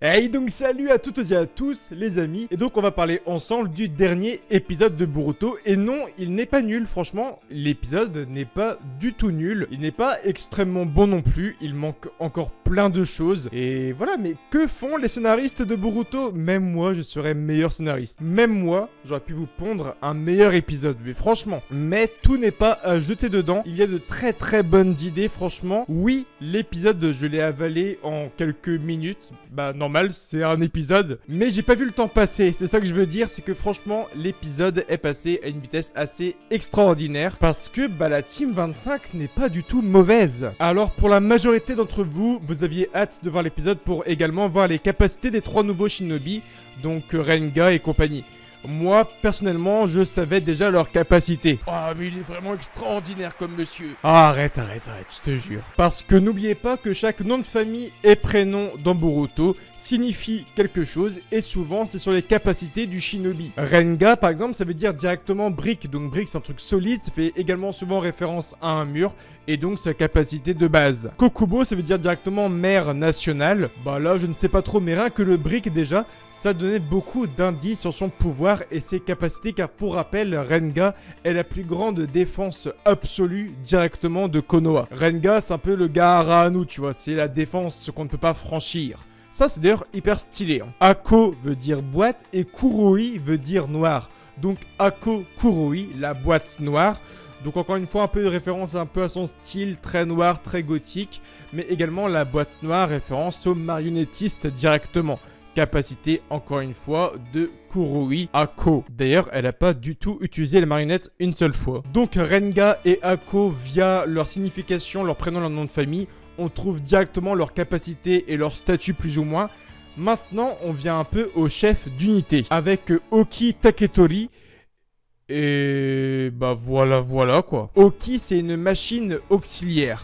Hey donc salut à toutes et à tous les amis. Et donc on va parler ensemble du dernier épisode de Boruto. Et non, il n'est pas nul, franchement, l'épisode n'est pas du tout nul. Il n'est pas extrêmement bon non plus, il manque encore plein de choses. Et voilà, mais que font les scénaristes de Boruto? Même moi je serais meilleur scénariste. Même moi, j'aurais pu vous pondre un meilleur épisode, mais franchement. Mais tout n'est pas à jeter dedans, il y a de très bonnes idées, franchement. Oui, l'épisode je l'ai avalé en quelques minutes, bah normal, c'est un épisode, mais j'ai pas vu le temps passer. C'est ça que je veux dire, c'est que franchement l'épisode est passé à une vitesse assez extraordinaire parce que bah la team 25 n'est pas du tout mauvaise. Alors pour la majorité d'entre vous, vous aviez hâte de voir l'épisode pour également voir les capacités des 3 nouveaux shinobi, donc Renga et compagnie. Moi, personnellement, je savais déjà leur capacité. Ah, mais il est vraiment extraordinaire comme monsieur. Ah, arrête, je te jure. Parce que n'oubliez pas que chaque nom de famille et prénom dans Boruto signifie quelque chose et souvent c'est sur les capacités du shinobi. Renga, par exemple, ça veut dire directement brique. Donc brique, c'est un truc solide, ça fait également souvent référence à un mur et donc sa capacité de base. Kokubo, ça veut dire directement mère nationale. Bah là, je ne sais pas trop, mais rien que le brique déjà, ça donnait beaucoup d'indices sur son pouvoir et ses capacités car pour rappel, Renga est la plus grande défense absolue directement de Konoha. Renga, c'est un peu le Gaara Anu, tu vois, c'est la défense qu'on ne peut pas franchir. Ça, c'est d'ailleurs hyper stylé. Hein. Ako veut dire boîte et Kuroi veut dire noir. Donc Ako Kuroi, la boîte noire. Donc encore une fois, un peu de référence un peu à son style, très noir, très gothique. Mais également la boîte noire, référence au marionnettiste directement. Capacité, encore une fois, de Kuroi Ako. D'ailleurs, elle n'a pas du tout utilisé les marionnettes une seule fois. Donc Renga et Ako, via leur signification, leur prénom, leur nom de famille, on trouve directement leur capacité et leur statut plus ou moins. Maintenant, on vient un peu au chef d'unité, avec Oki Taketori. Et bah voilà quoi. Oki, c'est une machine auxiliaire.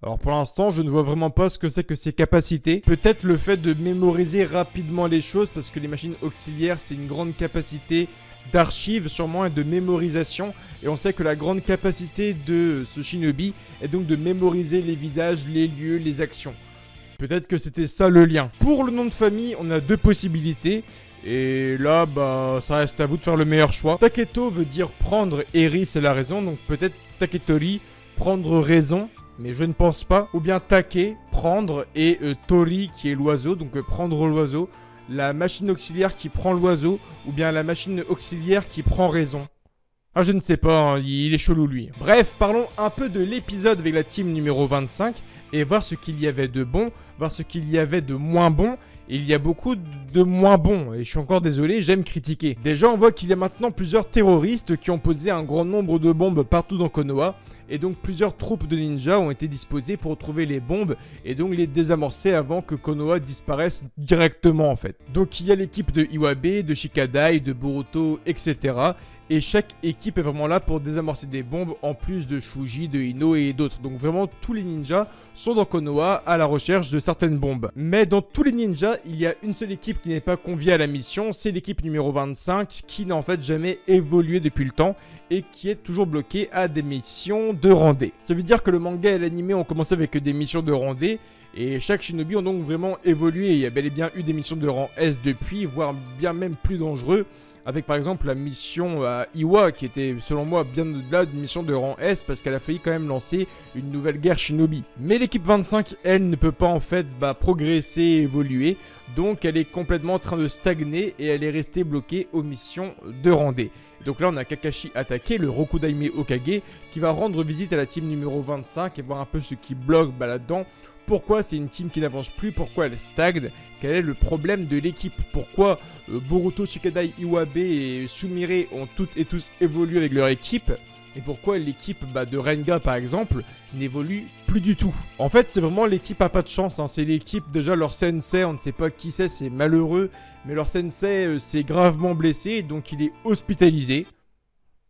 Alors pour l'instant, je ne vois vraiment pas ce que c'est que ses capacités. Peut-être le fait de mémoriser rapidement les choses, parce que les machines auxiliaires, c'est une grande capacité d'archives sûrement et de mémorisation. Et on sait que la grande capacité de ce shinobi est donc de mémoriser les visages, les lieux, les actions. Peut-être que c'était ça le lien. Pour le nom de famille, on a 2 possibilités. Et là, bah, ça reste à vous de faire le meilleur choix. Taketo veut dire prendre, Eri c'est la raison, donc peut-être Taketori, prendre raison. Mais je ne pense pas. Ou bien Take, prendre, et Tori qui est l'oiseau, donc prendre l'oiseau. La machine auxiliaire qui prend l'oiseau, ou bien la machine auxiliaire qui prend raison. Ah, je ne sais pas, hein, il est chelou lui. Bref, parlons un peu de l'épisode avec la team numéro 25, et voir ce qu'il y avait de bon, voir ce qu'il y avait de moins bon. Et il y a beaucoup de moins bons, et je suis encore désolé, j'aime critiquer. Déjà, on voit qu'il y a maintenant plusieurs terroristes qui ont posé un grand nombre de bombes partout dans Konoha. Et donc plusieurs troupes de ninjas ont été disposées pour trouver les bombes et donc les désamorcer avant que Konoha disparaisse directement en fait. Donc il y a l'équipe de Iwabe, de Shikadai, de Boruto, etc. Et chaque équipe est vraiment là pour désamorcer des bombes en plus de Shuji, de Ino et d'autres. Donc vraiment tous les ninjas sont dans Konoha à la recherche de certaines bombes. Mais dans tous les ninjas, il y a une seule équipe qui n'est pas conviée à la mission, c'est l'équipe numéro 25 qui n'a en fait jamais évolué depuis le temps et qui est toujours bloquée à des missions de randonnée. Ça veut dire que le manga et l'anime ont commencé avec des missions de randonnée et chaque shinobi ont donc vraiment évolué. Il y a bel et bien eu des missions de rang S depuis, voire bien même plus dangereux. Avec par exemple la mission à Iwa qui était selon moi bien au-delà d'une mission de rang S parce qu'elle a failli quand même lancer une nouvelle guerre shinobi. Mais l'équipe 25 elle ne peut pas en fait progresser et évoluer. Donc elle est complètement en train de stagner et elle est restée bloquée aux missions de randonnée. Donc là on a Kakashi attaqué, le Rokudaime Hokage qui va rendre visite à la team numéro 25 et voir un peu ce qui bloque là-dedans. Pourquoi c'est une team qui n'avance plus? Pourquoi elle stagne? Quel est le problème de l'équipe? Pourquoi Boruto, Shikadai, Iwabe et Sumire ont toutes et tous évolué avec leur équipe? Et pourquoi l'équipe de Renga par exemple n'évolue plus du tout? En fait c'est vraiment l'équipe a pas de chance, hein. C'est l'équipe déjà leur sensei, on ne sait pas qui c'est malheureux. Mais leur sensei s'est gravement blessé donc il est hospitalisé.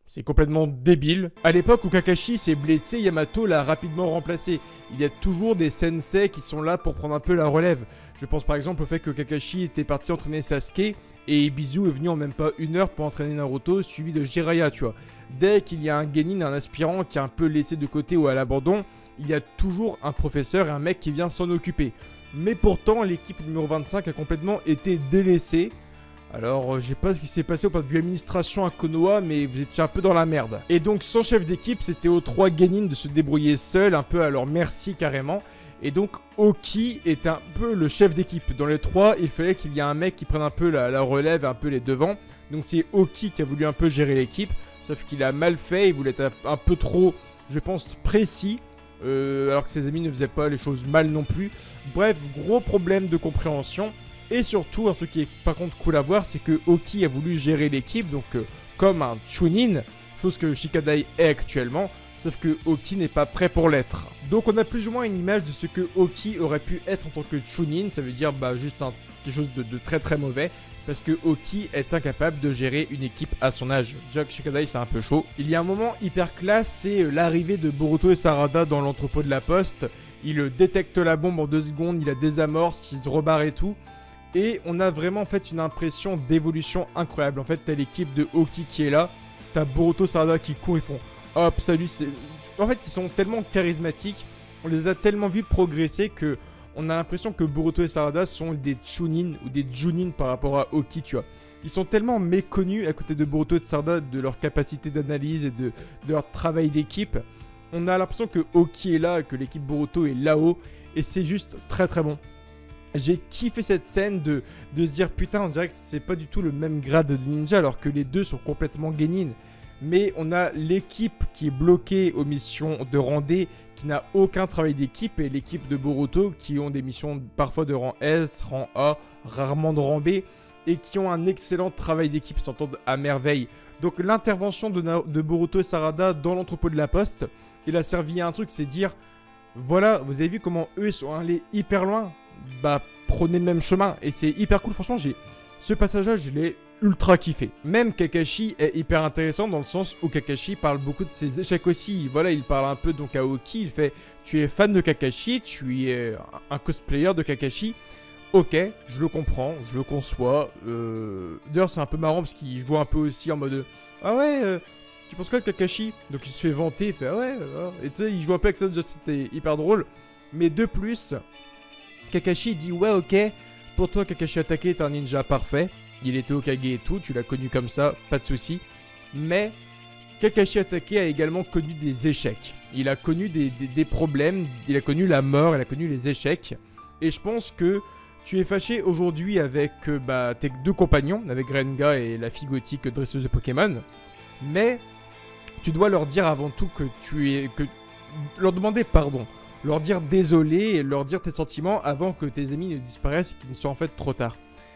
C'est complètement débile. À l'époque où Kakashi s'est blessé, Yamato l'a rapidement remplacé. Il y a toujours des sensei qui sont là pour prendre un peu la relève. Je pense par exemple au fait que Kakashi était parti entraîner Sasuke et Ibizu est venu en même pas 1 heure pour entraîner Naruto suivi de Jiraiya, tu vois. Dès qu'il y a un genin, un aspirant qui est un peu laissé de côté ou à l'abandon, il y a toujours un professeur et un mec qui vient s'en occuper. Mais pourtant, l'équipe numéro 25 a complètement été délaissée. Alors, je sais pas ce qui s'est passé au point de vue administration à Konoha, mais vous étiez un peu dans la merde. Et donc, sans chef d'équipe, c'était aux 3 Genin de se débrouiller seuls, un peu à leur merci carrément. Et donc, Oki est un peu le chef d'équipe. Dans les 3, il fallait qu'il y ait un mec qui prenne un peu la relève et un peu les devants. Donc, c'est Oki qui a voulu un peu gérer l'équipe. Sauf qu'il a mal fait, il voulait être un peu trop, je pense, précis. Alors que ses amis ne faisaient pas les choses mal non plus. Bref, gros problème de compréhension. Et surtout, un truc qui est par contre cool à voir, c'est que Oki a voulu gérer l'équipe, donc comme un Chunin, chose que Shikadai est actuellement, sauf que Oki n'est pas prêt pour l'être. Donc on a plus ou moins une image de ce que Oki aurait pu être en tant que Chunin, ça veut dire juste quelque chose de très très mauvais, parce que Oki est incapable de gérer une équipe à son âge. Jack Shikadai, c'est un peu chaud. Il y a un moment hyper classe, c'est l'arrivée de Boruto et Sarada dans l'entrepôt de la poste. Il détecte la bombe en 2 secondes, il la désamorce, il se rebarre et tout. Et on a vraiment en fait une impression d'évolution incroyable. En fait, t'as l'équipe de Oki qui est là, t'as Boruto, Sarada qui courent, ils font hop, salut. En fait, ils sont tellement charismatiques, on les a tellement vus progresser que on a l'impression que Boruto et Sarada sont des Chunin ou des Junin par rapport à Oki, tu vois. Ils sont tellement méconnus à côté de Boruto et de Sarada de leur capacité d'analyse et de leur travail d'équipe. On a l'impression que Oki est là, que l'équipe Boruto est là-haut, et c'est juste très très bon. J'ai kiffé cette scène de se dire putain, on dirait que c'est pas du tout le même grade de ninja alors que les deux sont complètement Genin. Mais on a l'équipe qui est bloquée aux missions de rang D, qui n'a aucun travail d'équipe, et l'équipe de Boruto qui ont des missions parfois de rang S, rang A, rarement de rang B, et qui ont un excellent travail d'équipe, s'entendent à merveille. Donc l'intervention de Boruto et Sarada dans l'entrepôt de la poste, il a servi à un truc, c'est dire voilà, vous avez vu comment eux ils sont allés hyper loin, bah prenez le même chemin, et c'est hyper cool. Franchement, ce passage-là, je l'ai ultra kiffé. Même Kakashi est hyper intéressant dans le sens où Kakashi parle beaucoup de ses échecs aussi. Voilà, il parle un peu donc à Oki, il fait tu es fan de Kakashi, tu es un cosplayer de Kakashi. Ok, je le comprends, je le conçois. D'ailleurs, c'est un peu marrant parce qu'il joue un peu aussi en mode ah ouais, tu penses quoi de Kakashi? Donc il se fait vanter, il fait ah ouais, et tu sais, il joue un peu avec ça, c'était hyper drôle. Mais de plus, Kakashi dit ouais, ok, pour toi Kakashi attaqué est un ninja parfait, il était Hokage et tout, tu l'as connu comme ça, pas de souci. Mais Kakashi attaqué a également connu des échecs, il a connu des problèmes, il a connu la mort, il a connu les échecs. Et je pense que tu es fâché aujourd'hui avec tes 2 compagnons, avec Renga et la fille gothique dresseuse de Pokémon, mais tu dois leur dire avant tout que leur demander pardon. Leur dire désolé et leur dire tes sentiments avant que tes amis ne disparaissent et qu'il ne soit en fait trop tard.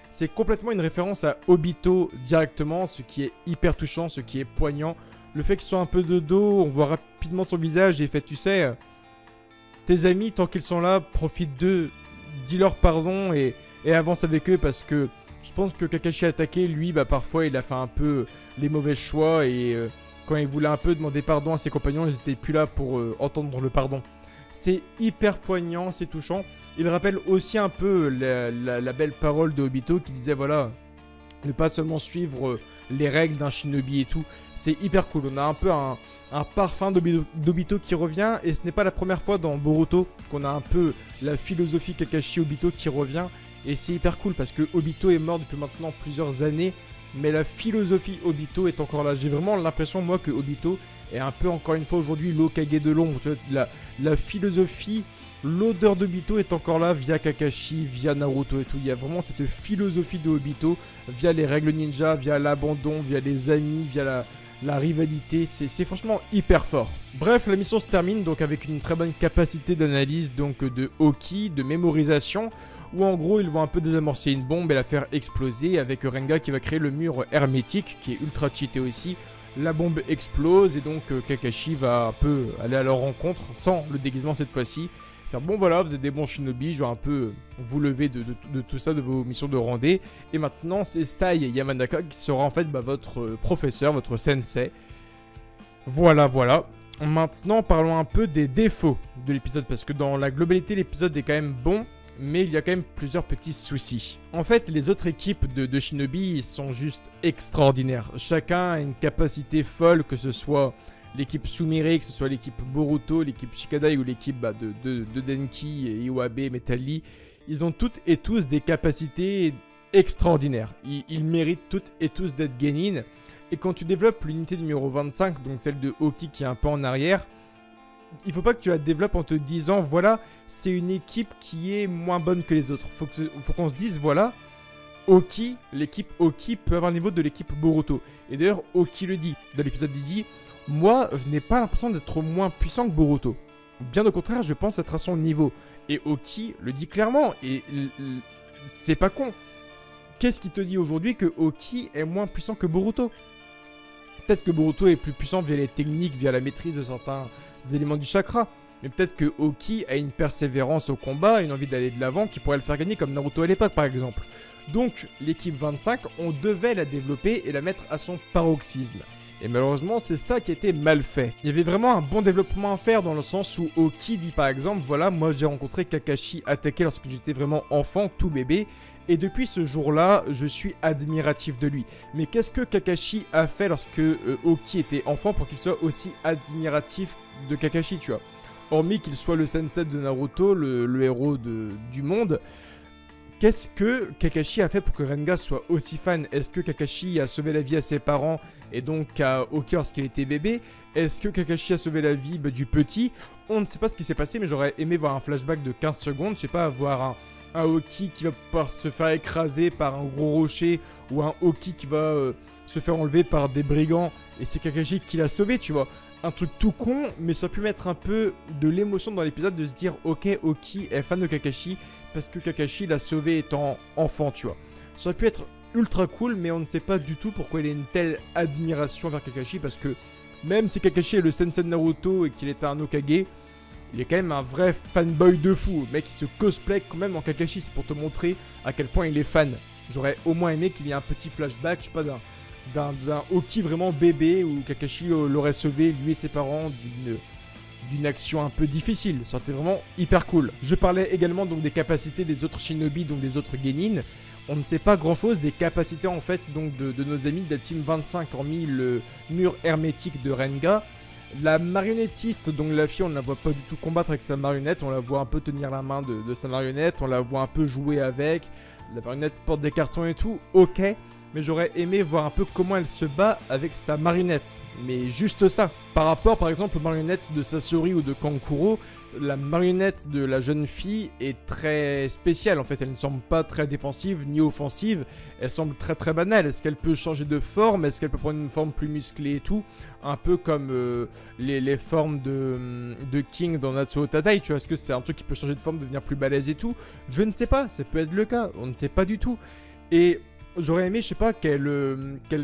C'est complètement une référence à Obito directement, ce qui est hyper touchant, ce qui est poignant. Le fait qu'ils soient un peu de dos, on voit rapidement son visage et fait tu sais, tes amis tant qu'ils sont là, profite d'eux, dis-leur pardon et avance avec eux parce que je pense que Kakashi attaqué, lui, parfois il a fait un peu les mauvais choix et quand il voulait un peu demander pardon à ses compagnons, ils n'étaient plus là pour entendre le pardon. C'est hyper poignant, c'est touchant. Il rappelle aussi un peu la belle parole de Obito qui disait voilà, ne pas seulement suivre les règles d'un shinobi et tout. C'est hyper cool. On a un peu un parfum d'Obito qui revient et ce n'est pas la première fois dans Boruto qu'on a un peu la philosophie Kakashi Obito qui revient. Et c'est hyper cool parce que Obito est mort depuis maintenant plusieurs années, mais la philosophie Obito est encore là. J'ai vraiment l'impression moi que Obito est un peu encore une fois aujourd'hui l'Hokage de l'ombre. Tu vois, la philosophie, l'odeur d'Obito est encore là via Kakashi, via Naruto et tout. Il y a vraiment cette philosophie de Obito via les règles ninja, via l'abandon, via les amis, via la rivalité. C'est franchement hyper fort. Bref, la mission se termine donc avec une très bonne capacité d'analyse donc de Oki, de mémorisation, où en gros ils vont un peu désamorcer une bombe et la faire exploser avec Renga qui va créer le mur hermétique qui est ultra cheaté aussi. La bombe explose et donc Kakashi va un peu aller à leur rencontre sans le déguisement cette fois-ci. Faire bon voilà, vous êtes des bons shinobi, je vais un peu vous lever de tout ça, de vos missions de rendez. Et maintenant c'est Sai Yamanaka qui sera en fait votre professeur, votre sensei. Voilà, voilà. Maintenant parlons un peu des défauts de l'épisode parce que dans la globalité l'épisode est quand même bon. Mais il y a quand même plusieurs petits soucis. En fait, les autres équipes de Shinobi sont juste extraordinaires. Chacun a une capacité folle, que ce soit l'équipe Sumire, que ce soit l'équipe Boruto, l'équipe Shikadai ou l'équipe de Denki, et Iwabe, Metal Lee. ils ont toutes et tous des capacités extraordinaires. Ils méritent toutes et tous d'être Genin. Et quand tu développes l'unité numéro 25, donc celle de Oki qui est un peu en arrière, il faut pas que tu la développes en te disant, voilà, c'est une équipe qui est moins bonne que les autres. Faut qu'on se dise, voilà, Oki, l'équipe Oki peut avoir le niveau de l'équipe Boruto. Et d'ailleurs, Oki le dit, dans l'épisode il dit, moi, je n'ai pas l'impression d'être moins puissant que Boruto. Bien au contraire, je pense être à son niveau. Et Oki le dit clairement, et c'est pas con. Qu'est-ce qui te dit aujourd'hui que Oki est moins puissant que Boruto? Peut-être que Boruto est plus puissant via les techniques, via la maîtrise de certains éléments du chakra. Mais peut-être que Oki a une persévérance au combat, une envie d'aller de l'avant qui pourrait le faire gagner comme Naruto à l'époque par exemple. Donc l'équipe 25, on devait la développer et la mettre à son paroxysme. Et malheureusement, c'est ça qui a été mal fait. Il y avait vraiment un bon développement à faire dans le sens où Oki dit par exemple, voilà, moi j'ai rencontré Kakashi attaqué lorsque j'étais vraiment enfant, tout bébé. Et depuis ce jour-là, je suis admiratif de lui. Mais qu'est-ce que Kakashi a fait lorsque Oki était enfant pour qu'il soit aussi admiratif de Kakashi, tu vois? Hormis qu'il soit le sensei de Naruto, le héros du monde, qu'est-ce que Kakashi a fait pour que Renga soit aussi fan? Est-ce que Kakashi a sauvé la vie à ses parents et donc à Oki lorsqu'il était bébé? Est-ce que Kakashi a sauvé la vie du petit? On ne sait pas ce qui s'est passé, mais j'aurais aimé voir un flashback de 15 secondes, je sais pas, voir un Oki qui va pouvoir se faire écraser par un gros rocher, ou un Oki qui va se faire enlever par des brigands, et c'est Kakashi qui l'a sauvé, tu vois. Un truc tout con, mais ça a pu mettre un peu de l'émotion dans l'épisode de se dire, ok, Oki est fan de Kakashi, parce que Kakashi l'a sauvé étant enfant, tu vois. Ça aurait pu être ultra cool, mais on ne sait pas du tout pourquoi il a une telle admiration vers Kakashi, parce que même si Kakashi est le sensei de Naruto et qu'il est un Hokage, il est quand même un vrai fanboy de fou. Le mec, il se cosplay quand même en Kakashi, c'est pour te montrer à quel point il est fan. J'aurais au moins aimé qu'il y ait un petit flashback, je sais pas, d'un Oki vraiment bébé, où Kakashi l'aurait sauvé, lui et ses parents, d'une action un peu difficile. Ça aurait été vraiment hyper cool. Je parlais également donc des capacités des autres shinobi, donc des autres genin. On ne sait pas grand chose des capacités en fait donc de nos amis de la team 25, hormis le mur hermétique de Renga. La marionnettiste, donc la fille, on ne la voit pas du tout combattre avec sa marionnette, on la voit un peu tenir la main de sa marionnette, on la voit un peu jouer avec, la marionnette porte des cartons et tout, ok, mais j'aurais aimé voir un peu comment elle se bat avec sa marionnette, mais juste ça. Par rapport par exemple aux marionnettes de Sasori ou de Kankuro, la marionnette de la jeune fille est très spéciale en fait, elle ne semble pas très défensive ni offensive, elle semble très très banale. Est-ce qu'elle peut changer de forme? Est-ce qu'elle peut prendre une forme plus musclée et tout? Un peu comme les formes de King dans Natsuo Tatai, tu vois, est-ce que c'est un truc qui peut changer de forme, devenir plus balèze et tout? Je ne sais pas, ça peut être le cas, on ne sait pas du tout. Et j'aurais aimé, je sais pas, je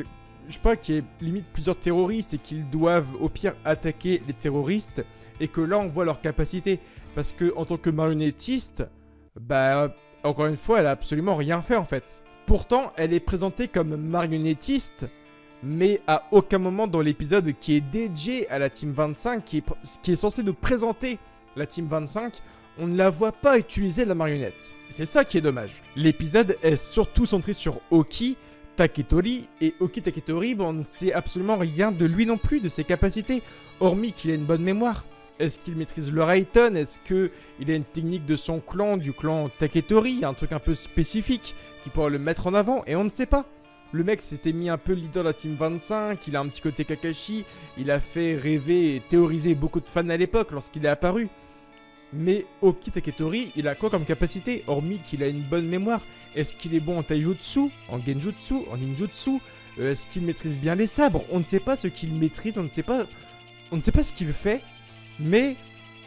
sais pas, qu'il y ait limite plusieurs terroristes et qu'ils doivent au pire attaquer les terroristes et que là on voit leur capacité. Parce que en tant que marionnettiste, bah encore une fois elle a absolument rien fait en fait. Pourtant elle est présentée comme marionnettiste, mais à aucun moment dans l'épisode qui est dédié à la Team 25, qui est censé nous présenter la Team 25, on ne la voit pas utiliser la marionnette. C'est ça qui est dommage. L'épisode est surtout centré sur Oki Taketori, et Oki Taketori, bon, on ne sait absolument rien de lui non plus, de ses capacités, hormis qu'il a une bonne mémoire. Est-ce qu'il maîtrise le Raiten? Est-ce qu'il a une technique de son clan, du clan Taketori, un truc un peu spécifique qui pourrait le mettre en avant? Et on ne sait pas. Le mec s'était mis un peu leader de la Team 25, il a un petit côté Kakashi, il a fait rêver et théoriser beaucoup de fans à l'époque lorsqu'il est apparu. Mais Oki Taketori, il a quoi comme capacité, hormis qu'il a une bonne mémoire? Est-ce qu'il est bon en taijutsu, en genjutsu, en ninjutsu? Est-ce qu'il maîtrise bien les sabres? On ne sait pas ce qu'il maîtrise, on ne sait pas ce qu'il fait. Mais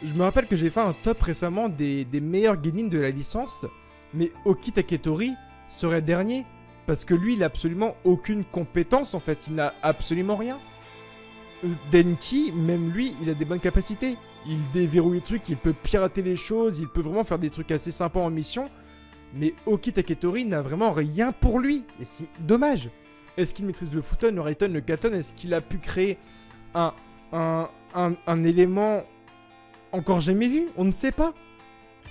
je me rappelle que j'ai fait un top récemment des meilleurs genin de la licence. Mais Oki Taketori serait dernier. Parce que lui, il n'a absolument aucune compétence en fait. Il n'a absolument rien. Denki, même lui, il a des bonnes capacités. Il déverrouille les trucs, il peut pirater les choses, il peut vraiment faire des trucs assez sympas en mission. Mais Oki Taketori n'a vraiment rien pour lui. Et c'est dommage. Est-ce qu'il maîtrise le Futon, le Raiten, le Katon? Est-ce qu'il a pu créer un élément encore jamais vu? On ne sait pas.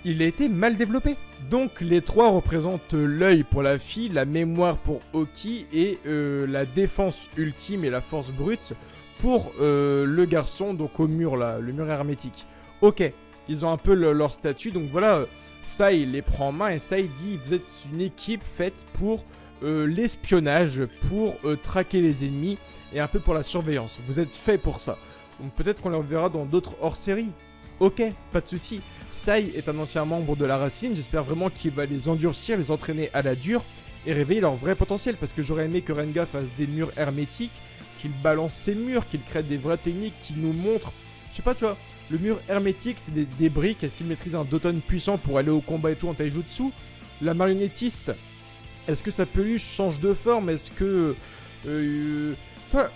Il a été mal développé. Donc les trois représentent l'œil pour la fille, la mémoire pour Oki et la défense ultime et la force brute pour le garçon, donc au mur là, le mur hermétique. Ok, ils ont un peu leur statut, donc voilà, Sai les prend en main et Sai dit vous êtes une équipe faite pour l'espionnage, pour traquer les ennemis et un peu pour la surveillance. Vous êtes fait pour ça. Donc peut-être qu'on les reverra dans d'autres hors-série. Ok, pas de souci. Sai est un ancien membre de la Racine, j'espère vraiment qu'il va les endurcir, les entraîner à la dure et réveiller leur vrai potentiel, parce que j'aurais aimé que Renga fasse des murs hermétiques, qu'il balance ses murs, qu'il crée des vraies techniques, qu'il nous montre, je sais pas, tu vois, le mur hermétique c'est des briques, est-ce qu'il maîtrise un Doton puissant pour aller au combat et tout en taijutsu? La marionnettiste, est-ce que sa peluche change de forme? Est-ce que... toi,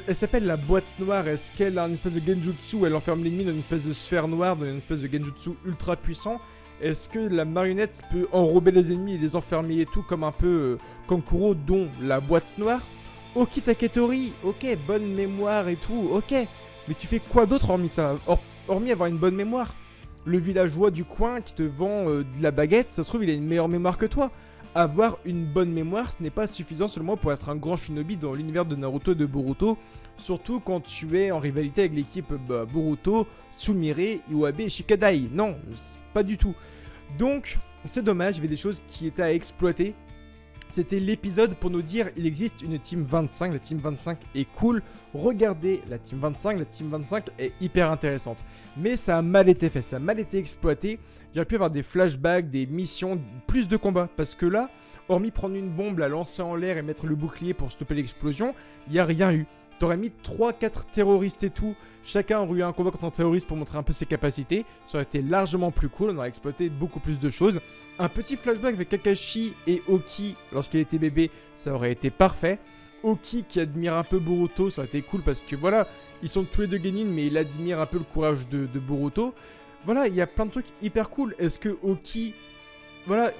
elle s'appelle la boîte noire, est-ce qu'elle a une espèce de genjutsu, elle enferme l'ennemi dans une espèce de sphère noire, dans une espèce de genjutsu ultra puissant? Est-ce que la marionnette peut enrober les ennemis et les enfermer et tout, comme un peu Kankuro, dont la boîte noire? Ok Taketori, ok, bonne mémoire et tout, ok. Mais tu fais quoi d'autre hormis ça? Hormis avoir une bonne mémoire? Le villageois du coin qui te vend de la baguette, ça se trouve il a une meilleure mémoire que toi. Avoir une bonne mémoire, ce n'est pas suffisant seulement pour être un grand shinobi dans l'univers de Naruto et de Boruto. Surtout quand tu es en rivalité avec l'équipe Boruto, Sumire, Iwabe et Shikadai. Non, pas du tout. Donc, c'est dommage, il y avait des choses qui étaient à exploiter. C'était l'épisode pour nous dire il existe une Team 25, la Team 25 est cool. Regardez la Team 25 est hyper intéressante. Mais ça a mal été fait, ça a mal été exploité. J'aurais pu avoir des flashbacks, des missions, plus de combats. Parce que là, hormis prendre une bombe, la lancer en l'air et mettre le bouclier pour stopper l'explosion, il n'y a rien eu. T'aurais mis 3-4 terroristes et tout, chacun aurait eu un combat contre un terroriste pour montrer un peu ses capacités, ça aurait été largement plus cool, on aurait exploité beaucoup plus de choses. Un petit flashback avec Kakashi et Oki lorsqu'il était bébé, ça aurait été parfait. Oki qui admire un peu Boruto, ça aurait été cool parce que voilà, ils sont tous les deux genin mais il admire un peu le courage de Boruto. Voilà, il y a plein de trucs hyper cool. Est-ce que Oki... Voilà,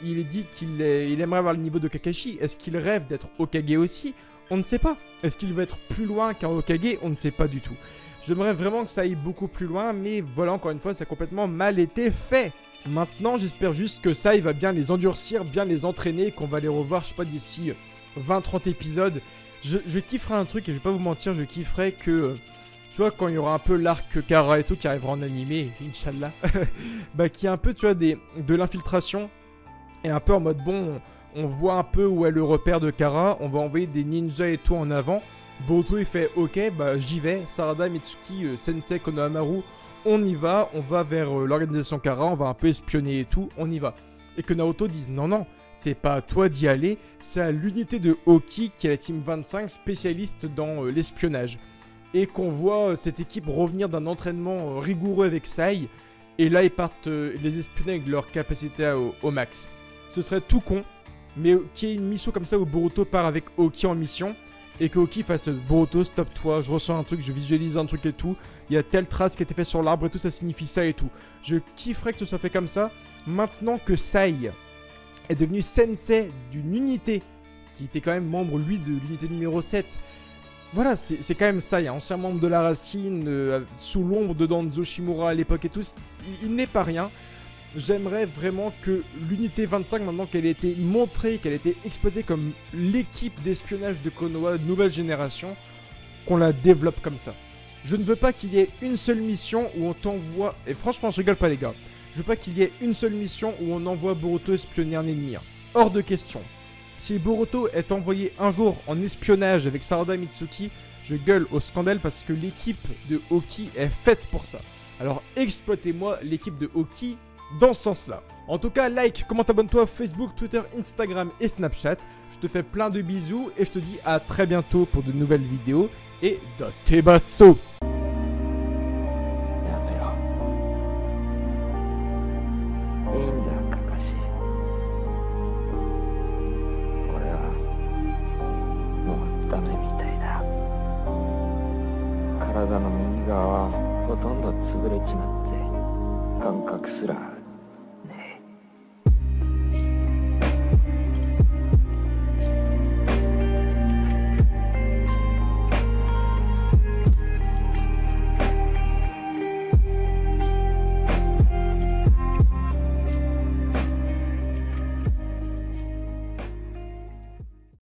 il est dit qu'il aimerait avoir le niveau de Kakashi. Est-ce qu'il rêve d'être Hokage aussi? On ne sait pas. Est-ce qu'il va être plus loin qu'un Hokage? On ne sait pas du tout. J'aimerais vraiment que ça aille beaucoup plus loin, mais voilà, encore une fois, ça a complètement mal été fait. Maintenant, j'espère juste que ça, il va bien les endurcir, bien les entraîner, qu'on va les revoir, je sais pas, d'ici 20-30 épisodes. Je kifferai un truc, et je vais pas vous mentir, je kifferai que... tu vois, quand il y aura un peu l'arc Kara et tout qui arrivera en animé, Inch'Allah, bah qui est un peu, tu vois, de l'infiltration, et un peu en mode, bon, on voit un peu où est le repère de Kara, on va envoyer des ninjas et tout en avant. Boruto, il fait, ok, bah j'y vais, Sarada, Mitsuki, Sensei, Konohamaru, on y va, on va vers l'organisation Kara, on va un peu espionner et tout, on y va. Et que Naruto dise, non, non, c'est pas à toi d'y aller, c'est à l'unité de Oki, qui est la Team 25, spécialiste dans l'espionnage. Et qu'on voit cette équipe revenir d'un entraînement rigoureux avec Sai. Et là, ils partent les espionner avec leur capacité au max. Ce serait tout con. Mais qu'il y ait une mission comme ça où Boruto part avec Oki en mission. Et que Oki fasse Boruto, stop-toi, je ressens un truc, je visualise un truc et tout. Il y a telle trace qui a été faite sur l'arbre et tout, ça signifie ça et tout. Je kifferais que ce soit fait comme ça. Maintenant que Sai est devenu sensei d'une unité, qui était quand même membre, lui, de l'unité numéro 7... Voilà, c'est quand même ça, il y a ancien membre de la Racine, sous l'ombre de Danzo Shimura à l'époque et tout, il n'est pas rien. J'aimerais vraiment que l'unité 25, maintenant qu'elle a été montrée, qu'elle a été exploitée comme l'équipe d'espionnage de Konoha nouvelle génération, qu'on la développe comme ça. Je ne veux pas qu'il y ait une seule mission où on t'envoie, et franchement je rigole pas les gars, je veux pas qu'il y ait une seule mission où on envoie Boruto espionner un ennemi. Hors de question. Si Boruto est envoyé un jour en espionnage avec Sarada Mitsuki, je gueule au scandale parce que l'équipe de Oki est faite pour ça. Alors exploitez-moi l'équipe de Oki dans ce sens-là. En tout cas, like, commente, abonne-toi Facebook, Twitter, Instagram et Snapchat. Je te fais plein de bisous et je te dis à très bientôt pour de nouvelles vidéos. Et Datebasso!体の右側はほとんど潰れちまって感覚すら